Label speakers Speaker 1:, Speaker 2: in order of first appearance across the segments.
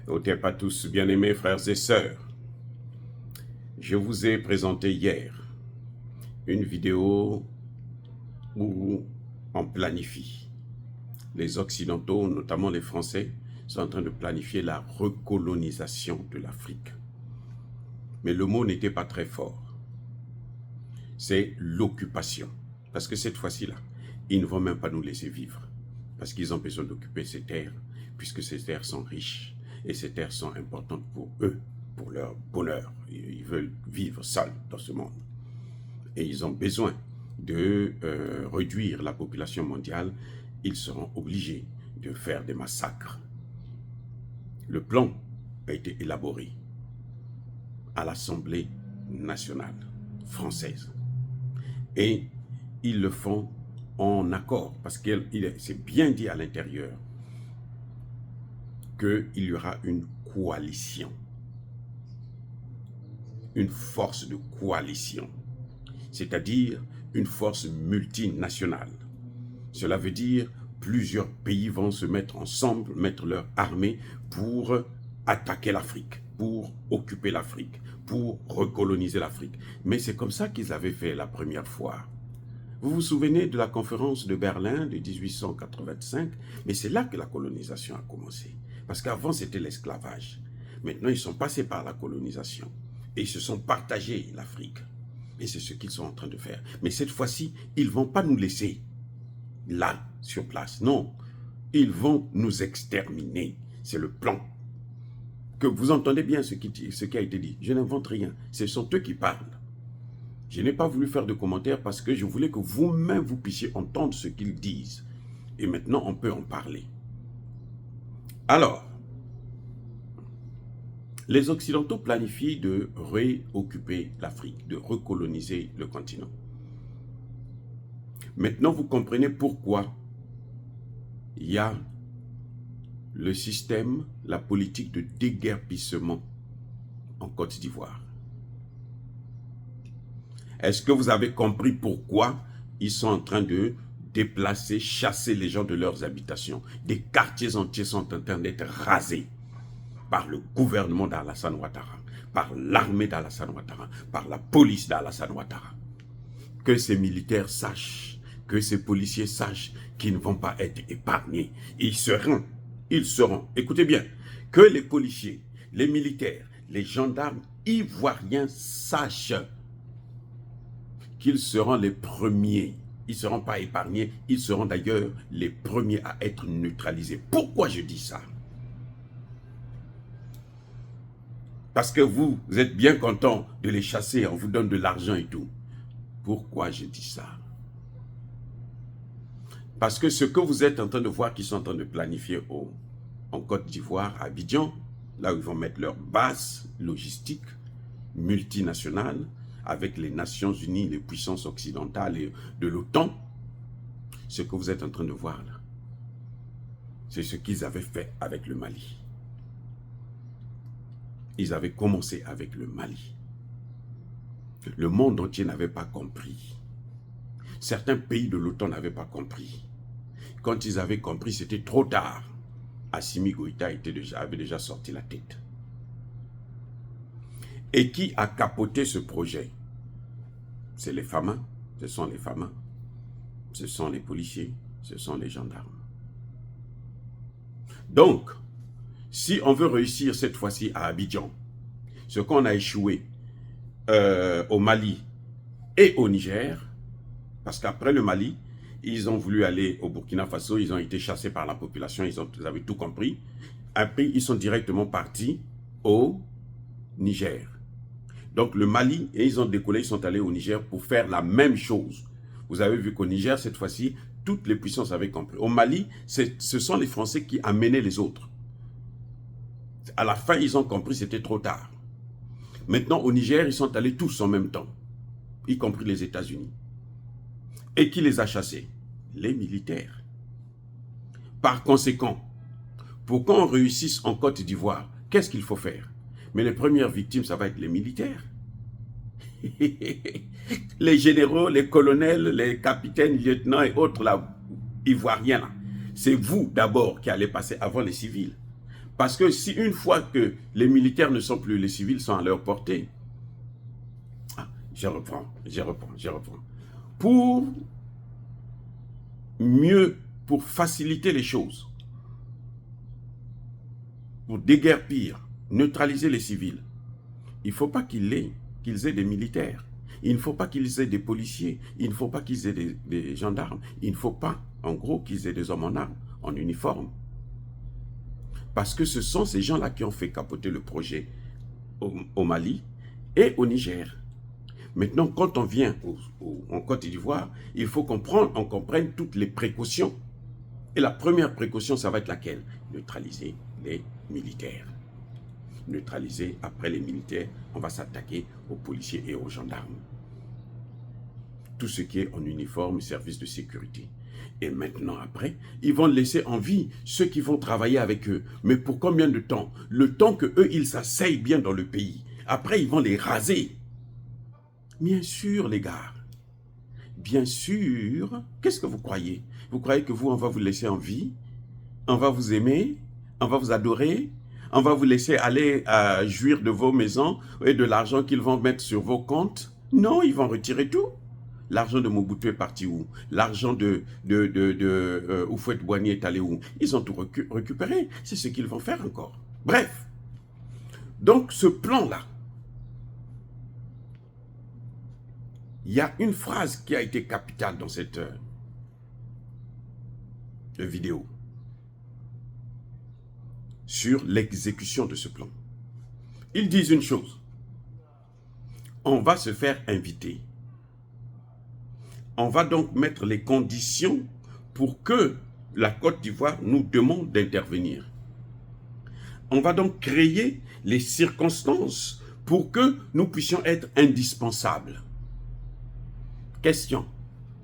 Speaker 1: Au pas tous, bien-aimés frères et sœurs, je vous ai présenté hier une vidéo où on planifie. Les Occidentaux, notamment les Français, sont en train de planifier la recolonisation de l'Afrique. Mais le mot n'était pas très fort. C'est l'occupation. Parce que cette fois-ci-là, ils ne vont même pas nous laisser vivre. Parce qu'ils ont besoin d'occuper ces terres, puisque ces terres sont riches. Et ces terres sont importantes pour eux, pour leur bonheur. Ils veulent vivre seuls dans ce monde. Et ils ont besoin de réduire la population mondiale. Ils seront obligés de faire des massacres. Le plan a été élaboré à l'Assemblée nationale française. Et ils le font en accord, parce que c'est bien dit à l'intérieur qu'il y aura une coalition, une force de coalition, c'est-à-dire une force multinationale. Cela veut dire plusieurs pays vont se mettre ensemble, mettre leur armée pour attaquer l'Afrique, pour occuper l'Afrique, pour recoloniser l'Afrique. Mais c'est comme ça qu'ils avaient fait la première fois. Vous vous souvenez de la conférence de Berlin de 1885? Mais c'est là que la colonisation a commencé. Parce qu'avant, c'était l'esclavage. Maintenant, ils sont passés par la colonisation. Et ils se sont partagés l'Afrique. Et c'est ce qu'ils sont en train de faire. Mais cette fois-ci, ils ne vont pas nous laisser là, sur place. Non, ils vont nous exterminer. C'est le plan. Que vous entendez bien ce qui a été dit. Je n'invente rien. Ce sont eux qui parlent. Je n'ai pas voulu faire de commentaires parce que je voulais que vous-même vous puissiez entendre ce qu'ils disent. Et maintenant, on peut en parler. Alors, les Occidentaux planifient de réoccuper l'Afrique, de recoloniser le continent. Maintenant, vous comprenez pourquoi il y a le système, la politique de déguerpissement en Côte d'Ivoire. Est-ce que vous avez compris pourquoi ils sont en train de déplacer, chasser les gens de leurs habitations? Des quartiers entiers sont en train d'être rasés par le gouvernement d'Alassane Ouattara, par l'armée d'Alassane Ouattara, par la police d'Alassane Ouattara. Que ces militaires sachent, que ces policiers sachent qu'ils ne vont pas être épargnés. Ils seront, écoutez bien, que les policiers, les militaires, les gendarmes ivoiriens sachent qu'ils seront les premiers. Ils ne seront pas épargnés, ils seront d'ailleurs les premiers à être neutralisés. Pourquoi je dis ça? Parce que vous êtes bien content de les chasser, on vous donne de l'argent et tout. Pourquoi je dis ça? Parce que ce que vous êtes en train de voir qu'ils sont en train de planifier en Côte d'Ivoire, à Abidjan, là où ils vont mettre leur base logistique multinationale, avec les Nations Unies, les puissances occidentales et de l'OTAN, ce que vous êtes en train de voir là, c'est ce qu'ils avaient fait avec le Mali. Ils avaient commencé avec le Mali. Le monde entier n'avait pas compris. Certains pays de l'OTAN n'avaient pas compris. Quand ils avaient compris, c'était trop tard. Assimi Goïta avait déjà sorti la tête. Et qui a capoté ce projet? C'est les FAMA, ce sont les FAMA, ce sont les policiers, ce sont les gendarmes. Donc, si on veut réussir cette fois-ci à Abidjan, ce qu'on a échoué au Mali et au Niger, parce qu'après le Mali, ils ont voulu aller au Burkina Faso, ils ont été chassés par la population, ils avaient tout compris. Après, ils sont directement partis au Niger. Donc le Mali, et ils ont décollé, ils sont allés au Niger pour faire la même chose. Vous avez vu qu'au Niger, cette fois-ci, toutes les puissances avaient compris. Au Mali, ce sont les Français qui amenaient les autres. À la fin, ils ont compris, c'était trop tard. Maintenant, au Niger, ils sont allés tous en même temps, y compris les États-Unis. Et qui les a chassés? Les militaires. Par conséquent, pour qu'on réussisse en Côte d'Ivoire, qu'est-ce qu'il faut faire? Mais les premières victimes, ça va être les militaires. Les généraux, les colonels, les capitaines, lieutenants et autres là, ivoiriens, c'est vous d'abord qui allez passer avant les civils. Parce que si une fois que les militaires ne sont plus, les civils sont à leur portée. Ah, je reprends. Pour mieux, pour faciliter les choses, pour déguerpir, neutraliser les civils, il ne faut pas qu'ils aient des militaires. Il ne faut pas qu'ils aient des policiers. Il ne faut pas qu'ils aient des gendarmes. Il ne faut pas, en gros, qu'ils aient des hommes en armes, en uniforme. Parce que ce sont ces gens-là qui ont fait capoter le projet au Mali et au Niger. Maintenant, quand on vient en Côte d'Ivoire, il faut qu'on comprenne toutes les précautions. Et la première précaution, ça va être laquelle? Neutraliser les militaires. Neutraliser, après les militaires, on va s'attaquer aux policiers et aux gendarmes. Tout ce qui est en uniforme, service de sécurité. Et maintenant, après, ils vont laisser en vie ceux qui vont travailler avec eux. Mais pour combien de temps? Le temps qu'eux, ils s'asseyent bien dans le pays. Après, ils vont les raser. Bien sûr, les gars. Bien sûr. Qu'est-ce que vous croyez? Vous croyez que vous, on va vous laisser en vie? On va vous aimer? On va vous adorer? On va vous laisser aller jouir de vos maisons et de l'argent qu'ils vont mettre sur vos comptes? Non, ils vont retirer tout. L'argent de Mobutu est parti où? L'argent de Houphouët-Boigny est allé où? Ils ont tout récupéré. C'est ce qu'ils vont faire encore. Bref. Donc, ce plan-là, il y a une phrase qui a été capitale dans cette vidéo sur l'exécution de ce plan. Ils disent une chose. On va se faire inviter. On va donc mettre les conditions pour que la Côte d'Ivoire nous demande d'intervenir. On va donc créer les circonstances pour que nous puissions être indispensables. Question.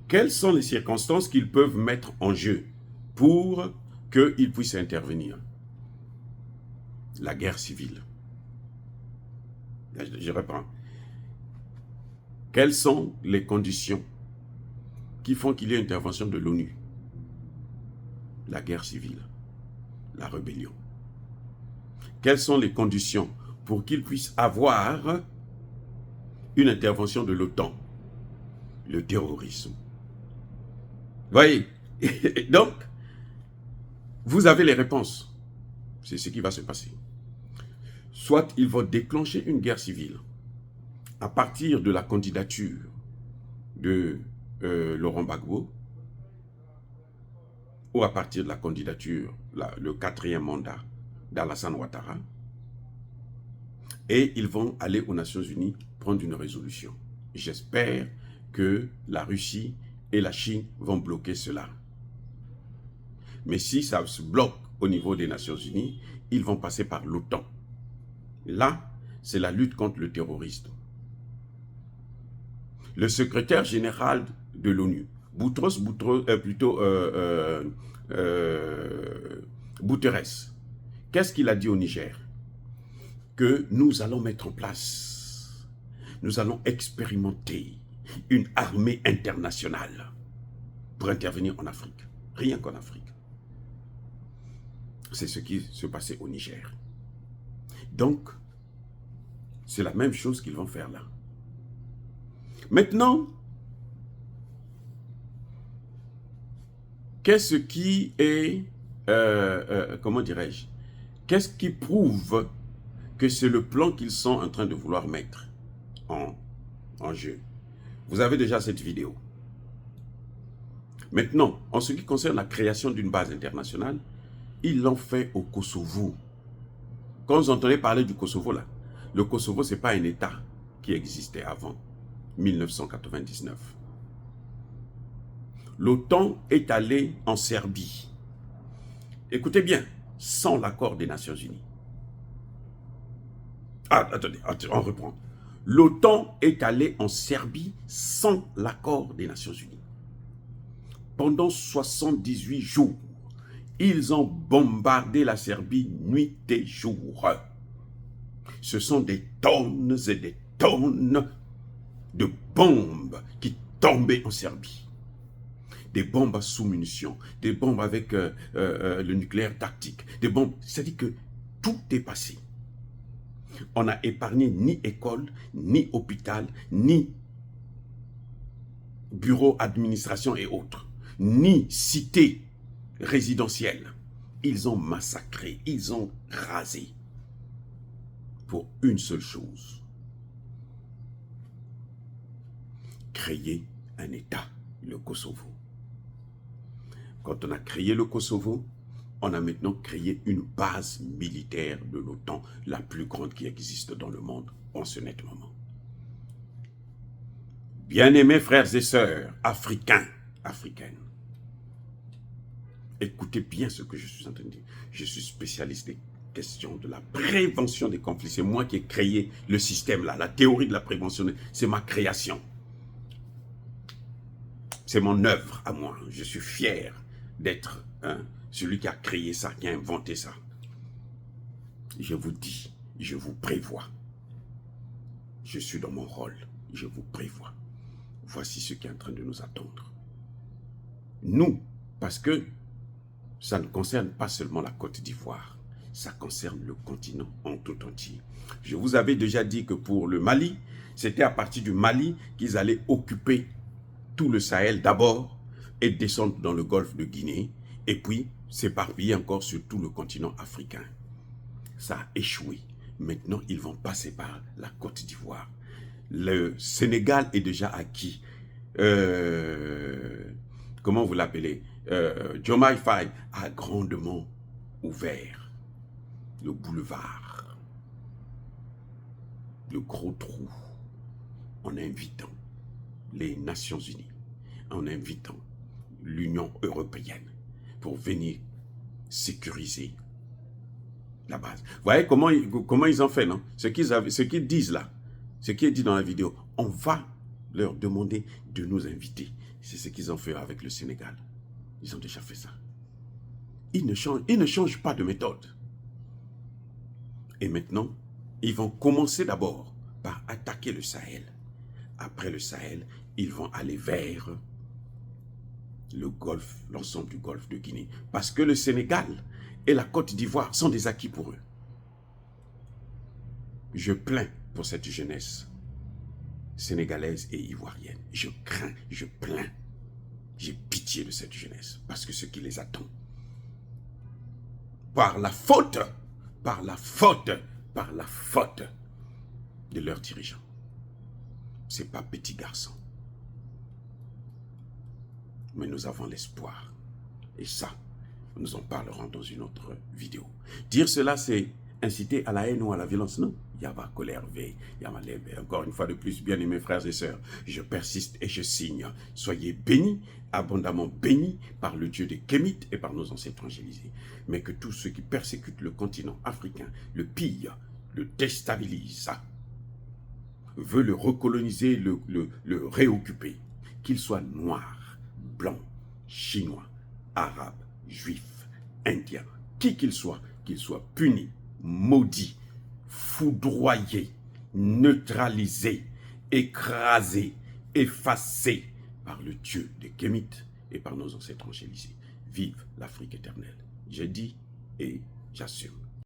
Speaker 1: Quelles sont les circonstances qu'ils peuvent mettre en jeu pour qu'ils puissent intervenir? La guerre civile. Je reprends. Quelles sont les conditions qui font qu'il y ait une intervention de l'ONU? La guerre civile, la rébellion. Quelles sont les conditions pour qu'ils puissent avoir une intervention de l'OTAN? Le terrorisme. Voyez? Donc, vous avez les réponses. C'est ce qui va se passer. Soit ils vont déclencher une guerre civile à partir de la candidature de Laurent Gbagbo, ou à partir de la candidature, le 4e mandat d'Alassane Ouattara, et ils vont aller aux Nations Unies prendre une résolution. J'espère que la Russie et la Chine vont bloquer cela. Mais si ça se bloque au niveau des Nations Unies, ils vont passer par l'OTAN. Là, c'est la lutte contre le terrorisme. Le secrétaire général de l'ONU, Guterres, qu'est-ce qu'il a dit au Niger? Que nous allons mettre en place, nous allons expérimenter une armée internationale pour intervenir en Afrique. Rien qu'en Afrique. C'est ce qui se passait au Niger. Donc, c'est la même chose qu'ils vont faire là. Maintenant, qu'est-ce qui est, comment dirais-je, qu'est-ce qui prouve que c'est le plan qu'ils sont en train de vouloir mettre en jeu? Vous avez déjà cette vidéo. Maintenant, en ce qui concerne la création d'une base internationale, ils l'ont fait au Kosovo. Quand vous entendez parler du Kosovo, là, le Kosovo, ce n'est pas un État qui existait avant 1999. L'OTAN est allé en Serbie. Écoutez bien, sans l'accord des Nations Unies. Ah, attendez, on reprend. L'OTAN est allé en Serbie sans l'accord des Nations Unies. Pendant 78 jours, ils ont bombardé la Serbie nuit et jour. Ce sont des tonnes et des tonnes de bombes qui tombaient en Serbie. Des bombes sous munitions, des bombes avec le nucléaire tactique, des bombes. C'est-à-dire que tout est passé. On n'a épargné ni école, ni hôpital, ni bureau, administration et autres, ni cité résidentielle. Ils ont massacré, ils ont rasé pour une seule chose. Créer un État, le Kosovo. Quand on a créé le Kosovo, on a maintenant créé une base militaire de l'OTAN, la plus grande qui existe dans le monde en ce net moment. Bien-aimés frères et sœurs, africains, africaines, écoutez bien ce que je suis en train de dire. Je suis spécialiste des questions de la prévention des conflits. C'est moi qui ai créé le système là, la théorie de la prévention, c'est ma création. C'est mon œuvre à moi. Je suis fier d'être celui qui a créé ça, qui a inventé ça. Je vous dis, je vous prévois. Je suis dans mon rôle, je vous prévois. Voici ce qui est en train de nous attendre. Nous, parce que ça ne concerne pas seulement la Côte d'Ivoire, ça concerne le continent en tout entier. Je vous avais déjà dit que pour le Mali, c'était à partir du Mali qu'ils allaient occuper tout le Sahel d'abord et descendre dans le golfe de Guinée et puis s'éparpiller encore sur tout le continent africain. Ça a échoué. Maintenant, ils vont passer par la Côte d'Ivoire. Le Sénégal est déjà acquis. Comment vous l'appelez? Diomaye Faye a grandement ouvert le boulevard, le gros trou, en invitant les Nations Unies, en invitant l'Union européenne pour venir sécuriser la base. Vous voyez comment ils ont fait, non? Ce qu'ils disent là, ce qui est dit dans la vidéo, on va leur demander de nous inviter. C'est ce qu'ils ont fait avec le Sénégal. Ils ont déjà fait ça. Ils ne changent pas de méthode. Et maintenant, ils vont commencer d'abord par attaquer le Sahel. Après le Sahel, ils vont aller vers le golfe, l'ensemble du golfe de Guinée. Parce que le Sénégal et la Côte d'Ivoire sont des acquis pour eux. Je plains pour cette jeunesse sénégalaise et ivoirienne. Je crains, je plains. J'ai pitié de cette jeunesse parce que ce qui les attend, par la faute de leurs dirigeants. Ce n'est pas petit garçon. Mais nous avons l'espoir. Et ça, nous en parlerons dans une autre vidéo. Dire cela, c'est inciter à la haine ou à la violence, non. Yaba colère V, Yama lève. Encore une fois de plus, bien aimés frères et sœurs, je persiste et je signe. Soyez bénis, abondamment bénis par le Dieu des Kémites et par nos ancêtres angélisés. Mais que tous ceux qui persécutent le continent africain, le pillent, le déstabilisent, veulent le recoloniser, le réoccuper, qu'il soit noir, blanc, chinois, arabe, juif, indien, qui qu'il soit puni, maudit, foudroyé, neutralisé, écrasé, effacé par le Dieu des Kémites et par nos ancêtres angélisés. Vive l'Afrique éternelle. J'ai dit et j'assume.